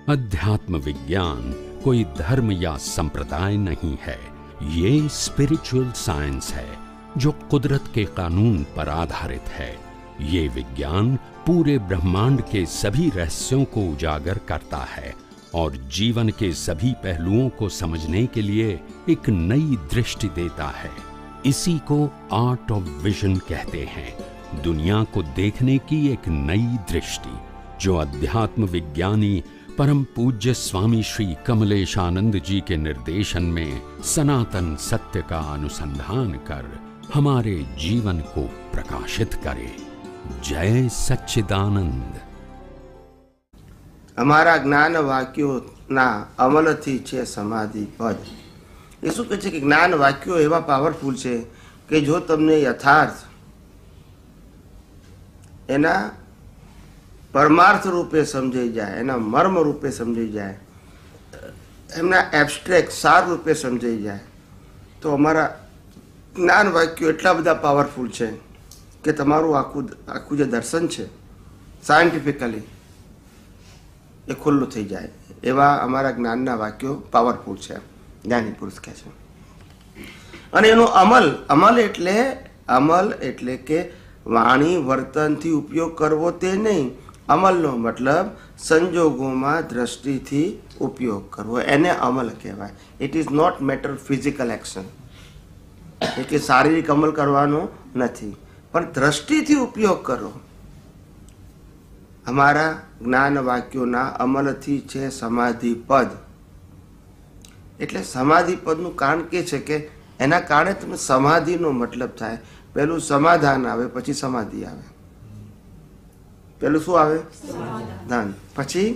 अध्यात्म विज्ञान कोई धर्म या संप्रदाय नहीं है, ये स्पिरिचुअल साइंस है जो कुदरत के कानून पर आधारित है। ये विज्ञान पूरे ब्रह्मांड के सभी रहस्यों को उजागर करता है और जीवन के सभी पहलुओं को समझने के लिए एक नई दृष्टि देता है। इसी को आर्ट ऑफ विजन कहते हैं, दुनिया को देखने की एक नई दृष्टि, जो अध्यात्म विज्ञानी परम पूज्य स्वामी श्री कमलेशानंद जी के निर्देशन में सनातन सत्य का अनुसंधान कर हमारे जीवन को प्रकाशित करे। जय सच्चिदानंद। हमारा ज्ञान वाक्यों ना अमल थी छे समाधि पद। એ શું કહે છે કે જ્ઞાન વાક્યો એવા પાવરફુલ છે કે જો તમને યથાર્થ એના પરમાર્થ રૂપે સમજાઈ જાય, એના મર્મ રૂપે સમજાઈ જાય, એમના એબ્સ્ટ્રેક્ટ સાર રૂપે સમજાઈ જાય, તો અમારા જ્ઞાન વાક્યો એટલા બધા પાવરફુલ છે કે તમારું આખું જે દર્શન છે સાયન્ટિફિકલી એ ખુલ્લું થઈ જાય એવા અમારા જ્ઞાનના વાક્યો પાવરફુલ છે, જ્ઞાની પુરુષ કહે છે। અને એનો અમલ એટલે કે વાણી વર્તનથી ઉપયોગ કરવો તે નહીં, અમલનો મતલબ સંજોગોમાં દ્રષ્ટિથી ઉપયોગ કરવો, એને અમલ કહેવાય। It is not matter physical action, એટલે શારીરિક અમલ કરવાનો નથી, પણ દ્રષ્ટિથી ઉપયોગ કરો। અમારા જ્ઞાન વાક્યોના અમલથી છે સમાધિ પદ। એટલે સમાધિ પદનું કારણ કે છે કે એના કારણે તમે સમાધિનો મતલબ થાય, પહેલું સમાધાન આવે પછી સમાધિ આવે, પહેલું શું આવે? ધન, પછી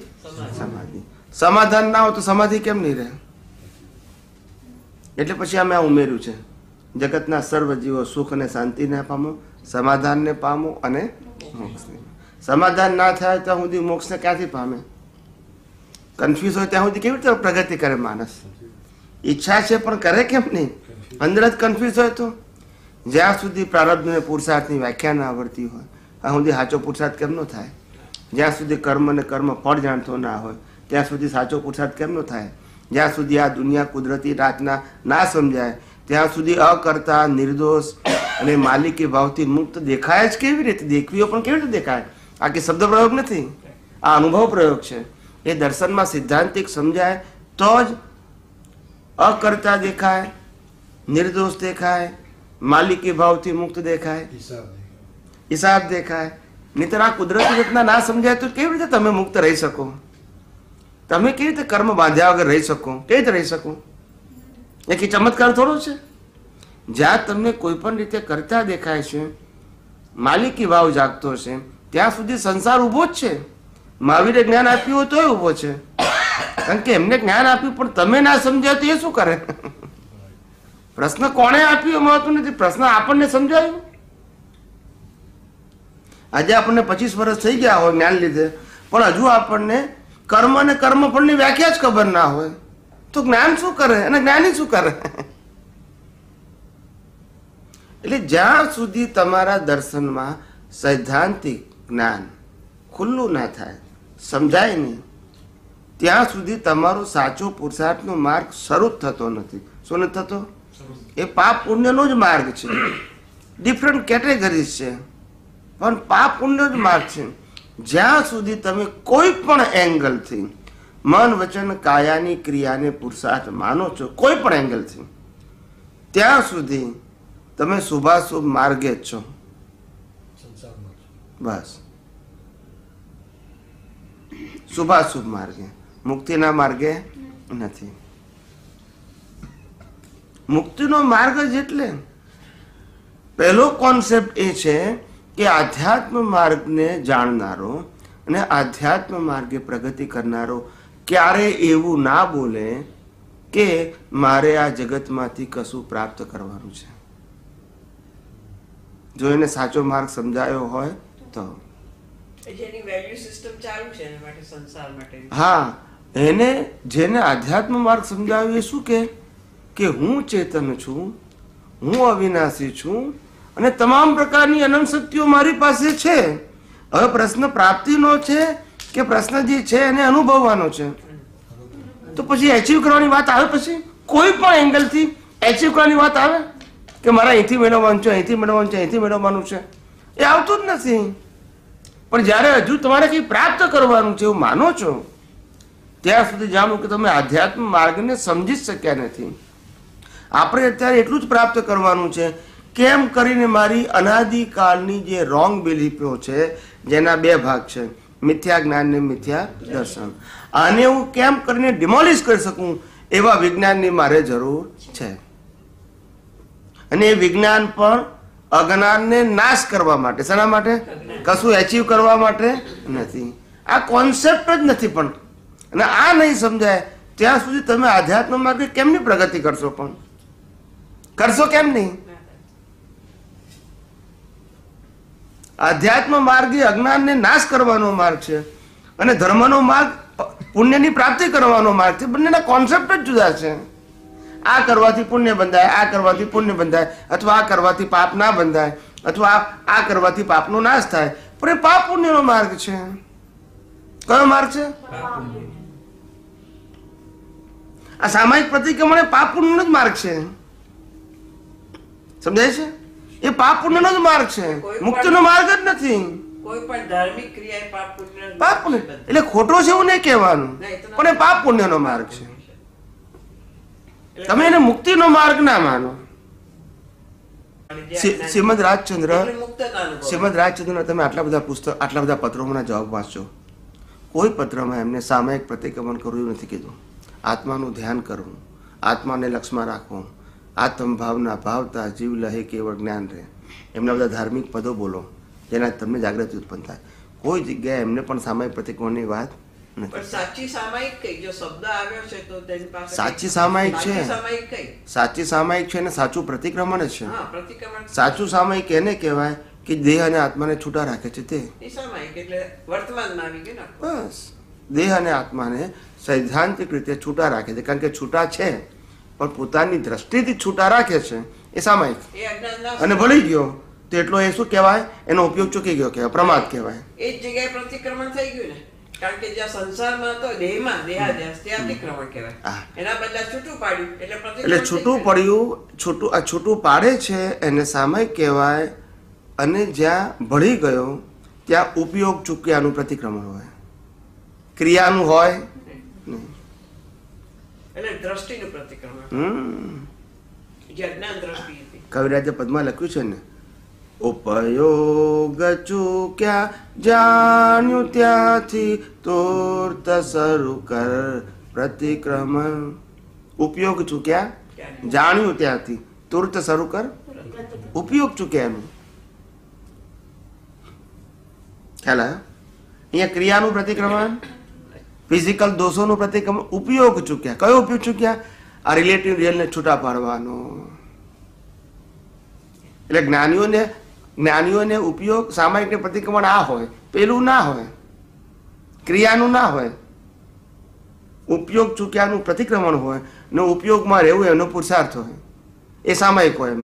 સમાધિ। સમાધાન ના હોય તો સમાધિ કેમ નહીં રહે? એટલે પછી અમે આ ઉમેર્યું છે, જગતના સર્વ જીવો સુખ અને શાંતિને પામો, સમાધાનને પામો અને મોક્ષને। સમાધાન ના થાય ત્યાં સુધી મોક્ષને ક્યાંથી પામે? કન્ફ્યુઝ હોય ત્યાં સુધી કેવી રીતે પ્રગતિ કરે માણસ? ઈચ્છા છે પણ કરે કેમ નહીં? અંદર જ કન્ફ્યુઝ હોય તો જ્યાં સુધી પ્રારબ્ધ અને પુરુષાર્થની વ્યાખ્યા ના આવડતી હોય ત્યાં સુધી સાચો પુરુષાર્થ કેમ નો થાય? જ્યાં સુધી કર્મ અને કર્મ ફળ જાણતો ના હોય ત્યાં સુધી સાચો પુરુષાર્થ કેમ નો થાય? જ્યાં સુધી આ દુનિયા કુદરતી રાતના ના સમજાય ત્યાં સુધી અકર્તા નિર્દોષ અને માલિકી ભાવથી મુક્ત દેખાય જ કેવી રીતે? દેખવીઓ પણ કેવી રીતે દેખાય? આ કે શબ્દ પ્રયોગ નથી, આ અનુભવ પ્રયોગ છે। એ દર્શનમાં સિદ્ધાંતિક સમજાય તો જ અકર્તા દેખાય, નિર્દોષ દેખાય, માલિકી ભાવથી મુક્ત દેખાય, હિસાબ દેખાય। નહીતર આ કુદરતી રીતના ના સમજાય તો કેવી રીતે તમે મુક્ત રહી શકો? તમે કેવી રીતે કર્મ બાંધ્યા વગર રહી શકો? કેવી રીતે રહી શકો? એક ચમત્કાર થોડો છે? જ્યાં તમને કોઈ પણ રીતે કરતા દેખાય છે, માલિકી ભાવ જાગતો છે, ત્યાં સુધી સંસાર ઉભો જ છે। મહાવીરે જ્ઞાન આપ્યું હોય તોય ઉભો છે, કારણ કે એમને જ્ઞાન આપ્યું પણ તમે ના સમજાય તો એ શું કરે? પ્રશ્ન કોણે આપ્યો મહત્વ નથી, પ્રશ્ન આપણને સમજાયું। આજે આપણને 25 વર્ષ થઈ ગયા હોય જ્ઞાન લીધે, પણ હજુ આપણને કર્મ અને કર્મફળની વ્યાખ્યા જ ખબર ના હોય તો જ્ઞાન શું કરે અને જ્ઞાની શું કરે? એટલે જ્યાં સુધી તમારા દર્શનમાં સૈદ્ધાંતિક જ્ઞાન ખુલ્લું ના થાય, સમજાય નહીં, ત્યાં સુધી તમારો સાચો પુરુષાર્થનો માર્ગ શરૂ થતો નથી। શું નથી થતો? એ પાપ પુણ્યનો જ માર્ગ છે, ડિફરન્ટ કેટેગરીઝ છે, પણ પાપ પુણ્યનો જ માર્ગ છે। જ્યાં સુધી તમે કોઈ પણ એંગલથી મન વચન કાયાની ક્રિયાને પુરુષાર્થ માનો છો, કોઈ પણ એંગલથી, ત્યાં સુધી તમે શુભાશુભ માર્ગે જ છો, બસ શુભાશુભ માર્ગે, મુક્તિના માર્ગે નથી। મુક્તિનો માર્ગ જ એટલે પહેલો કોન્સેપ્ટ એ છે કે આધ્યાત્મ માર્ગને જાણનારો અને આધ્યાત્મ માર્ગે પ્રગતિ કરનારો ક્યારે એવું ના બોલે કે મારે આ જગતમાંથી કશું પ્રાપ્ત કરવાનું છે। જો એને સાચો માર્ગ સમજાયો હોય તો જેની વેલ્યુ સિસ્ટમ ચાલુ છે એના માટે, સંસાર માટે, હા, એને જેને આધ્યાત્મ માર્ગ સમજાવ્યો એ શું કે હું ચેતન છું, હું અવિનાશી છું અને તમામ પ્રકારની અનંત શક્તિઓ મારી પાસે છે। હવે પ્રશ્ન પ્રાપ્તિનો છે કે પ્રશ્ન જે છે એને અનુભવવાનો છે. તો પછી એચીવ કરવાની વાત આવે, પછી કોઈ પણ એંગલથી એચીવ કરવાની વાત આવે કે મારે અહીંથી મેળવવાનું છે, અહીંથી મેળવવાનું છે, અહીંથી મેળવવાનું છે, એ આવતું જ નથી. પણ જ્યારે હજુ તમારે કંઈ પ્રાપ્ત કરવાનું છે એવું માનો છો ત્યાં સુધી જાણો કે તમે આધ્યાત્મ માર્ગને સમજી જ શક્યા નથી. આપણે અત્યારે એટલું જ પ્રાપ્ત કરવાનું છે કેમ કરીને મારી અનાદિકાળની જે રોંગ બિલીફો છે, જેના બે ભાગ છે, મિથ્યા જ્ઞાન ને મિથ્યા દર્શન, આને હું કેમ કરીને ડિમોલિશ કરી શકું એવા વિજ્ઞાનની મારે જરૂર છે. અને એ વિજ્ઞાન પણ અજ્ઞાનને નાશ કરવા માટે, શાના માટે? કશું એચીવ કરવા માટે નથી. આ કોન્સેપ્ટ જ નથી. પણ અને આ નહીં સમજાય ત્યાં સુધી તમે આધ્યાત્મ માર્ગે કેમની પ્રગતિ કરશો? પણ કરશો કેમ નહીં? આધ્યાત્મ માર્ગ એ અજ્ઞાનને નાશ કરવાનો માર્ગ છે અને ધર્મનો માર્ગ પુણ્યની પ્રાપ્તિ કરવાનો માર્ગ છે. બંનેના કોન્સેપ્ટ જ જુદા છે. આ કરવાથી પુણ્ય બંધાય, આ કરવાથી પુણ્ય બંધાય, અથવા આ કરવાથી પાપ ના બંધાય, અથવા આ કરવાથી પાપનો નાશ થાય. પણ એ પાપ પુણ્યનો માર્ગ છે. કયો માર્ગ છે? આ સામાયિક પ્રતિક્રમણ એ પાપ પુણ્યનો જ માર્ગ છે. સમજાય છે? એ પાપ પુણ્યનો જ માર્ગ છે, મુક્તિનો માર્ગ જ નથી. કોઈ પણ ધાર્મિક ક્રિયા એ પાપ પુણ્ય પાપ પુણ્ય એટલે ખોટો છે એવું નહીં કહેવાનું, પણ એ પાપ પુણ્યનો માર્ગ છે. તમે એને મુક્તિનો માર્ગ ના માનો. શ્રીમદ રાજચંદ્ર તમે આટલા બધા પુસ્તક, આટલા બધા પત્રોના જવાબ વાંચો. કોઈ પત્રમાં એમને સામાયિક પ્રતિક્રમણ કરવું એવું નથી કીધું. આત્માનું ધ્યાન કરવું, આત્માને લક્ષમાં રાખવું, આત્મભાવના ભાવતા જીવ લહે કેવળ જ્ઞાન રહે, એમના બધા ધાર્મિક પદો બોલો જેના તમને જાગૃતિ ઉત્પન્ન થાય. કોઈ જગ્યાએ એમને પણ સામાયિક પ્રતિક્રમણની વાત નથી. સાચી સામાયિક કઈ જો શબ્દ આવ્યો છે તો તેની પાસે સાચી સામાયિક છે, સામાયિક કઈ સાચી સામાયિક છે ને સાચું પ્રતિક્રમણ જ છે. હા, પ્રતિક્રમણ સાચું સામાયિક એને કહેવાય કે દેહ અને આત્માને છૂટા રાખે છે. તે એ સામાયિક એટલે વર્તમાનમાં આવી ગયું ને. બસ દેહ અને આત્માને સૈદ્ધાંતિક રીતે છૂટા રાખે છે. કારણ કે છૂટા છે પણ પોતાની દ્રષ્ટિથી છૂટા રાખે છે, એ સામાયિક. એ અજ્ઞાન અને ભળી ગયો તો એટલો એ શું કહેવાય? એનો ઉપયોગ ચૂકી ગયો કહેવાય, પ્રમાદ કહેવાય. એ જ જગ્યાએ પ્રતિક્રમણ થઈ ગયું ને. કારણ કે જ્યાં સંસારમાં હતો દેહમાં દેહાદ્યાસ, તે અતિક્રમણ કહેવાય. એના બદલા છૂટું પાડ્યું એટલે પ્રતિક્રમણ. એટલે છૂટું પડ્યું, છૂટું પાડે છે એને સામાયિક કહેવાય. અને જ્યાં ભળી ગયો ત્યાં ઉપયોગ ચૂક્યાનું પ્રતિક્રમણ હોય, ક્રિયાનું હોય નહીં. એટલે દ્રષ્ટિનું પ્રતિક્રમણ, જે અજ્ઞાન દ્રષ્ટિ હતી. કવિરાજે પદમાં લખ્યું છે ને, ઉપયોગ ચૂક્યા જાણ્યું ત્યાંથી તુર્ત શરૂ કર પ્રતિક્રમણ. ઉપયોગ ચૂક્યા જાણ્યું ત્યાંથી તુર્ત શરૂ કર. ઉપયોગ ચૂક્યા એનું ખ્યાલ આવ્યો? અહીંયા ક્રિયાનું પ્રતિક્રમણ, ફિઝિકલ દોષોનું પ્રતિક્રમણ. ઉપયોગ ચૂક્યા. કયો ઉપયોગ ચૂક્યા? આ રિલેટિવ રિયલને છૂટા પાડવાનો. એટલે જ્ઞાનીઓને ઉપયોગ સામાયિક પ્રતિક્રમણ આ હોય, પેલું ના હોય, ક્રિયાનું ના હોય. ઉપયોગ ચૂક્યાનું પ્રતિક્રમણ હોય ને ઉપયોગમાં રહેવું એનો પુરુષાર્થ હોય, એ સામાયિક હોય.